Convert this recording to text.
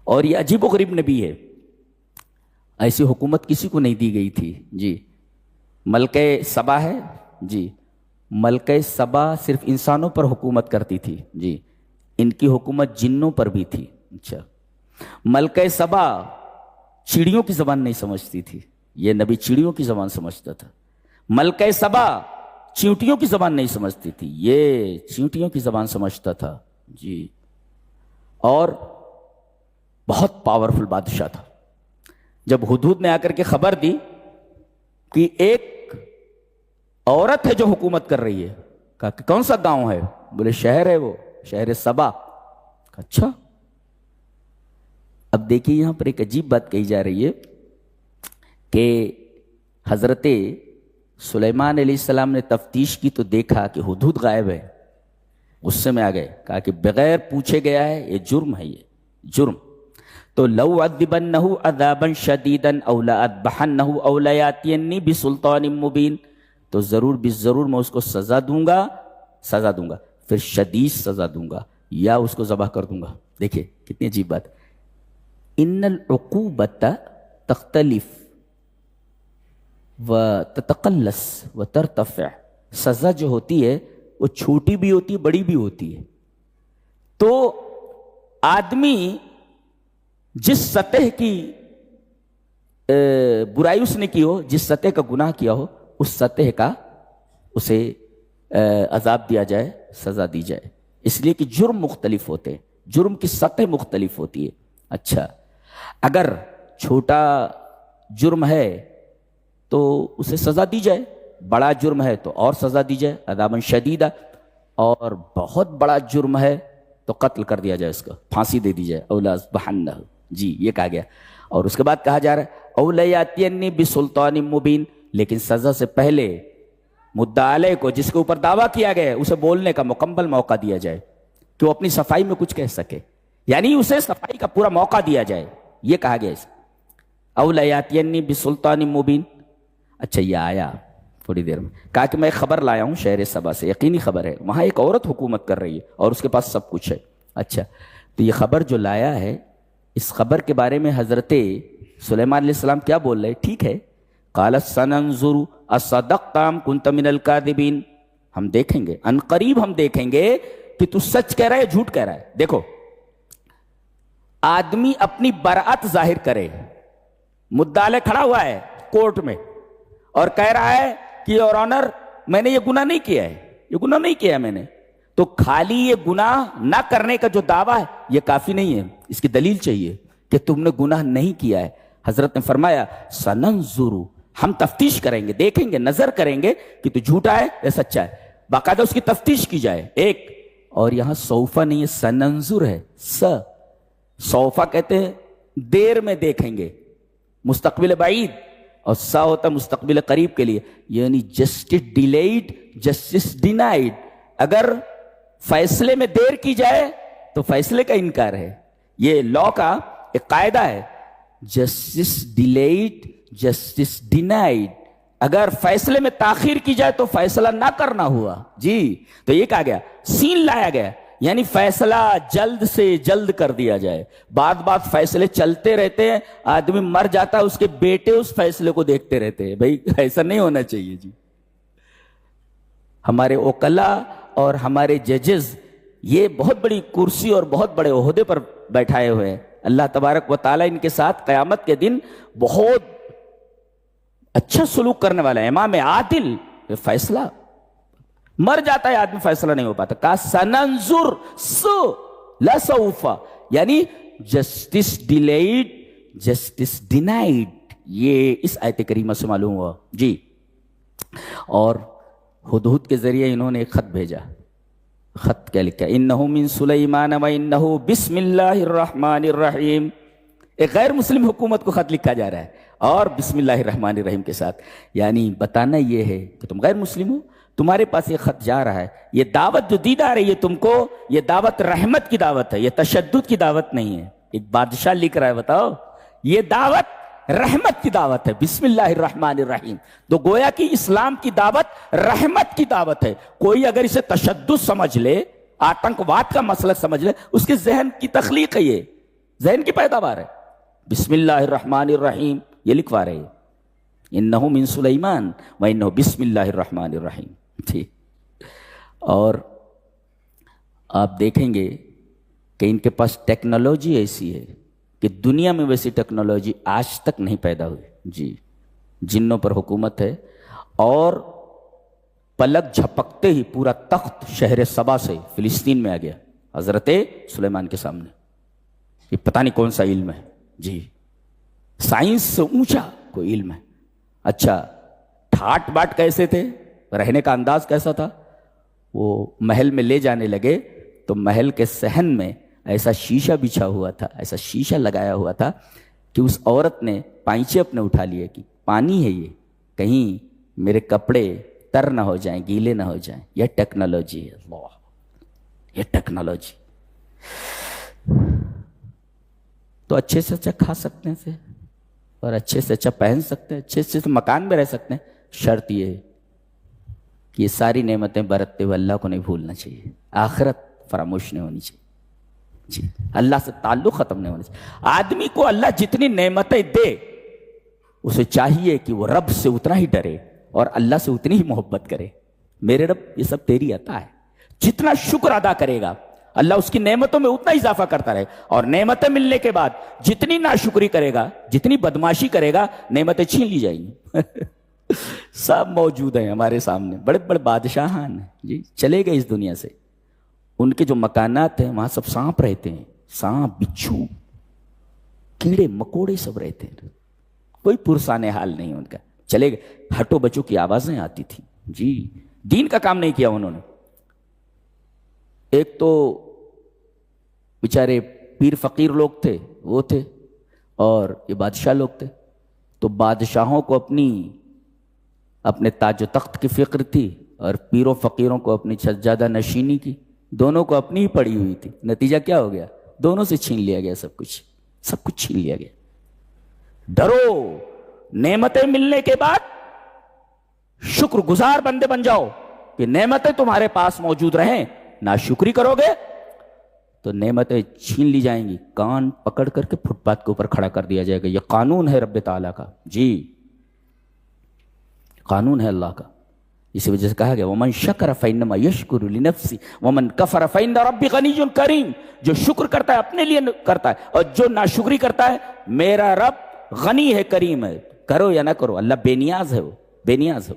اور یہ عجیب و غریب نبی ہے، ایسی حکومت کسی کو نہیں دی گئی تھی جی۔ ملکہ سبا ہے جی، ملکہ سبا صرف انسانوں پر حکومت کرتی تھی جی، ان کی حکومت جنوں پر بھی تھی۔ اچھا، ملکہ سبا چڑیوں کی زبان نہیں سمجھتی تھی، یہ نبی چڑیوں کی زبان سمجھتا تھا۔ ملکہ سبا چیونٹیوں کی زبان نہیں سمجھتی تھی، یہ چیونٹیوں کی زبان سمجھتا تھا جی، اور بہت پاورفل بادشاہ تھا۔ جب ہدہد نے آ کر کے خبر دی کہ ایک عورت ہے جو حکومت کر رہی ہے، کہا کہ کون سا گاؤں ہے؟ بولے شہر ہے، وہ شہر سبا۔ اچھا، اب دیکھیے یہاں پر ایک عجیب بات کہی جا رہی ہے کہ حضرت سلیمان علیہ السلام نے تفتیش کی تو دیکھا کہ ہدہد غائب ہے، غصے میں آ گئے، کہا کہ بغیر پوچھے گیا ہے، یہ جرم ہے، یہ جرم۔ تو لو عذبنہ عذابا شدیدا او لاذبحنہ او لیاتینی بسلطان مبین، تو ضرور بالضرور میں اس کو سزا دوں گا، پھر شدید سزا دوں گا، یا اس کو ذبح کر دوں گا۔ دیکھیں کتنی عجیب بات۔ ان العقوبۃ تختلف وتتقلص وترتفع، سزا جو ہوتی ہے وہ چھوٹی بھی ہوتی ہے، بڑی بھی ہوتی ہے۔ تو آدمی جس سطح کی برائی اس نے کی ہو، جس سطح کا گناہ کیا ہو، اس سطح کا اسے عذاب دیا جائے، سزا دی جائے، اس لیے کہ جرم مختلف ہوتے ہیں، جرم کی سطح مختلف ہوتی ہے۔ اچھا، اگر چھوٹا جرم ہے تو اسے سزا دی جائے، بڑا جرم ہے تو اور سزا دی جائے، عذاباً شدیدہ، اور بہت بڑا جرم ہے تو قتل کر دیا جائے، اس کو پھانسی دے دی جائے، او لاذبحنہ، جی یہ کہا گیا۔ اور اس کے بعد کہا جا رہا ہے او لیاتینی بسلطان مبین، لیکن سزا سے پہلے مدعا علیہ کو، جس کے اوپر دعویٰ کیا گیا ہے، اسے بولنے کا مکمل موقع دیا جائے کہ وہ اپنی صفائی میں کچھ کہہ سکے، یعنی اسے صفائی کا پورا موقع دیا جائے، یہ کہا گیا اسے او لیاتینی بسلطان مبین۔ اچھا، یہ آیا تھوڑی دیر میں، کہا کہ میں خبر لایا ہوں شہر سبا سے، یقینی خبر ہے، وہاں ایک عورت حکومت کر رہی ہے اور اس کے پاس سب کچھ ہے۔ اچھا، تو یہ خبر جو لایا ہے، اس خبر کے بارے میں حضرت سلیمان علیہ السلام کیا بول رہے؟ ٹھیک ہے، قال سننظر اصدقت ام کنت من الکاذبین، ہم دیکھیں گے، ان قریب ہم دیکھیں گے کہ تو سچ کہہ رہا ہے جھوٹ کہہ رہا ہے۔ دیکھو، آدمی اپنی برأت ظاہر کرے، مدعا علیہ کھڑا ہوا ہے کورٹ میں اور کہہ رہا ہے کہ یور آنر میں نے یہ گناہ نہیں کیا ہے، یہ گناہ نہیں کیا ہے میں نے، تو خالی یہ گناہ نہ کرنے کا جو دعویٰ ہے یہ کافی نہیں ہے، اس کی دلیل چاہیے کہ تم نے گناہ نہیں کیا ہے۔ حضرت نے فرمایا سننظر، ہم تفتیش کریں گے، دیکھیں گے، نظر کریں گے کہ تو جھوٹا ہے یا سچا ہے، باقاعدہ اس کی تفتیش کی جائے۔ ایک، اور یہاں سوفا نہیں ہے، سننظر ہے، سوفا کہتے ہیں دیر میں دیکھیں گے، مستقبل بعید، اور سا ہوتا مستقبل قریب کے لیے، یعنی جسٹس ڈیلیڈ جسٹس ڈینائڈ، اگر فیصلے میں دیر کی جائے تو فیصلے کا انکار ہے، یہ لا کا ایک قاعدہ ہے، جسٹس ڈیلیڈ جسٹس ڈینائڈ، اگر فیصلے میں تاخیر کی جائے تو فیصلہ نہ کرنا ہوا جی۔ تو یہ کہا گیا، سین لایا گیا، یعنی فیصلہ جلد سے جلد کر دیا جائے۔ بعد فیصلے چلتے رہتے ہیں، آدمی مر جاتا ہے، اس کے بیٹے اس فیصلے کو دیکھتے رہتے ہیں، بھائی ایسا نہیں ہونا چاہیے جی۔ ہمارے وکلا اور ہمارے ججز یہ بہت بڑی کرسی اور بہت بڑے عہدے پر بیٹھائے ہوئے ہیں، اللہ تبارک و تعالیٰ ان کے ساتھ قیامت کے دن بہت اچھا سلوک کرنے والا ہے، امام عادل، فیصلہ مر جاتا ہے آدمی، فیصلہ نہیں ہو پاتا، کہا سننظر لا سوفا، یعنی جسٹس ڈیلیڈ جسٹس ڈینائڈ، یہ اس آیت کریمہ سے معلوم ہوا جی۔ اور ہدہد کے ذریعے انہوں نے ایک خط بھیجا، خط کیا لکھا؟ انہو من سلیمان و انہو بسم اللہ الرحمن الرحیم، ایک غیر مسلم حکومت کو خط لکھا جا رہا ہے اور بسم اللہ الرحمن الرحیم کے ساتھ، یعنی بتانا یہ ہے کہ تم غیر مسلم ہو، تمہارے پاس یہ خط جا رہا ہے، یہ دعوت جو دی جا رہی ہے تم کو، یہ دعوت رحمت کی دعوت ہے، یہ تشدد کی دعوت نہیں ہے۔ ایک بادشاہ لکھ رہا ہے، بتاؤ، یہ دعوت رحمت کی دعوت ہے، بسم اللہ الرحمن الرحیم، تو گویا کہ اسلام کی دعوت رحمت کی دعوت ہے۔ کوئی اگر اسے تشدد سمجھ لے، آتنکواد کا مسئلہ سمجھ لے، اس کے ذہن کی تخلیق ہے یہ، ذہن کی پیداوار ہے. بسم اللہ الرحمن الرحیم یہ لکھوا رہے ہیں, انہو من سلیمان و انہو بسم اللہ الرحمن الرحیم. ٹھیک. اور آپ دیکھیں گے کہ ان کے پاس ٹیکنالوجی ایسی ہے کہ دنیا میں ویسی ٹیکنالوجی آج تک نہیں پیدا ہوئی. جی, جنوں پر حکومت ہے, اور پلک جھپکتے ہی پورا تخت شہر سبا سے فلسطین میں آ گیا حضرت سلیمان کے سامنے. یہ پتہ نہیں کون سا علم ہے. جی, سائنس سے اونچا کوئی علم ہے. اچھا, ٹھاٹ باٹ کیسے تھے, رہنے کا انداز کیسا تھا؟ وہ محل میں لے جانے لگے تو محل کے صحن میں ایسا شیشہ بچھا ہوا تھا, ایسا شیشہ لگایا ہوا تھا کہ اس عورت نے پائچے اپنے اٹھا لیے کہ پانی ہے یہ, کہیں میرے کپڑے تر نہ ہو جائیں, گیلے نہ ہو جائیں. یہ ٹیکنالوجی ہے. اللہ, یہ ٹیکنالوجی. تو اچھے سے اچھا کھا سکتے ہیں اور اچھے سے اچھا پہن سکتے ہیں, اچھے سے مکان میں رہ سکتے ہیں. شرط یہ ہے کہ یہ ساری نعمتیں برتتے ہوئے اللہ کو نہیں بھولنا چاہیے, آخرت فراموش نہیں ہونی چاہیے. جی, اللہ سے تعلق ختم نہیں ہونا چاہیے. آدمی کو اللہ جتنی نعمتیں دے اسے چاہیے کہ وہ رب سے اتنا ہی ڈرے اور اللہ سے اتنی ہی محبت کرے. میرے رب یہ سب تیری عطا ہے. جتنا شکر ادا کرے گا اللہ اس کی نعمتوں میں اتنا اضافہ کرتا رہے, اور نعمتیں ملنے کے بعد جتنی ناشکری کرے گا, جتنی بدماشی کرے گا, نعمتیں چھین لی جائیں گی. سب موجود ہیں ہمارے سامنے, بڑے بڑے بادشاہان ہیں جی, چلے گئے اس دنیا سے. ان کے جو مکانات ہیں وہاں سب سانپ رہتے ہیں, سانپ, بچھو, کیڑے مکوڑے سب رہتے ہیں. کوئی پرسان حال نہیں ان کا. چلے گئے. ہٹو بچوں کی آوازیں آتی تھی. جی, دین کا کام نہیں کیا انہوں نے. ایک تو بیچارے پیر فقیر لوگ تھے, وہ تھے, اور یہ بادشاہ لوگ تھے. تو بادشاہوں کو اپنے تاج و تخت کی فکر تھی, اور پیروں فقیروں کو اپنی سجادہ نشینی کی. دونوں کو اپنی ہی پڑی ہوئی تھی. نتیجہ کیا ہو گیا؟ دونوں سے چھین لیا گیا سب کچھ, سب کچھ چھین لیا گیا. ڈرو, نعمتیں ملنے کے بعد شکر گزار بندے بن جاؤ کہ نعمتیں تمہارے پاس موجود رہیں. ناشکری کرو گے تو نعمتیں چھین لی جائیں گی, کان پکڑ کر کے فٹ پاتھ کے اوپر کھڑا کر دیا جائے گا. یہ قانون ہے رب تعالیٰ کا. جی, قانون ہے اللہ کا. اسی وجہ سے کہا گیا ومن شکر فإنما یشکر لنفسہ ومن کفر فإن ربی غنی کریم. جو شکر کرتا ہے اپنے لیے کرتا ہے, اور جو ناشکری کرتا ہے میرا رب غنی ہے, کریم ہے. کرو یا نہ کرو, اللہ بے نیاز ہے, وہ بے نیاز ہے.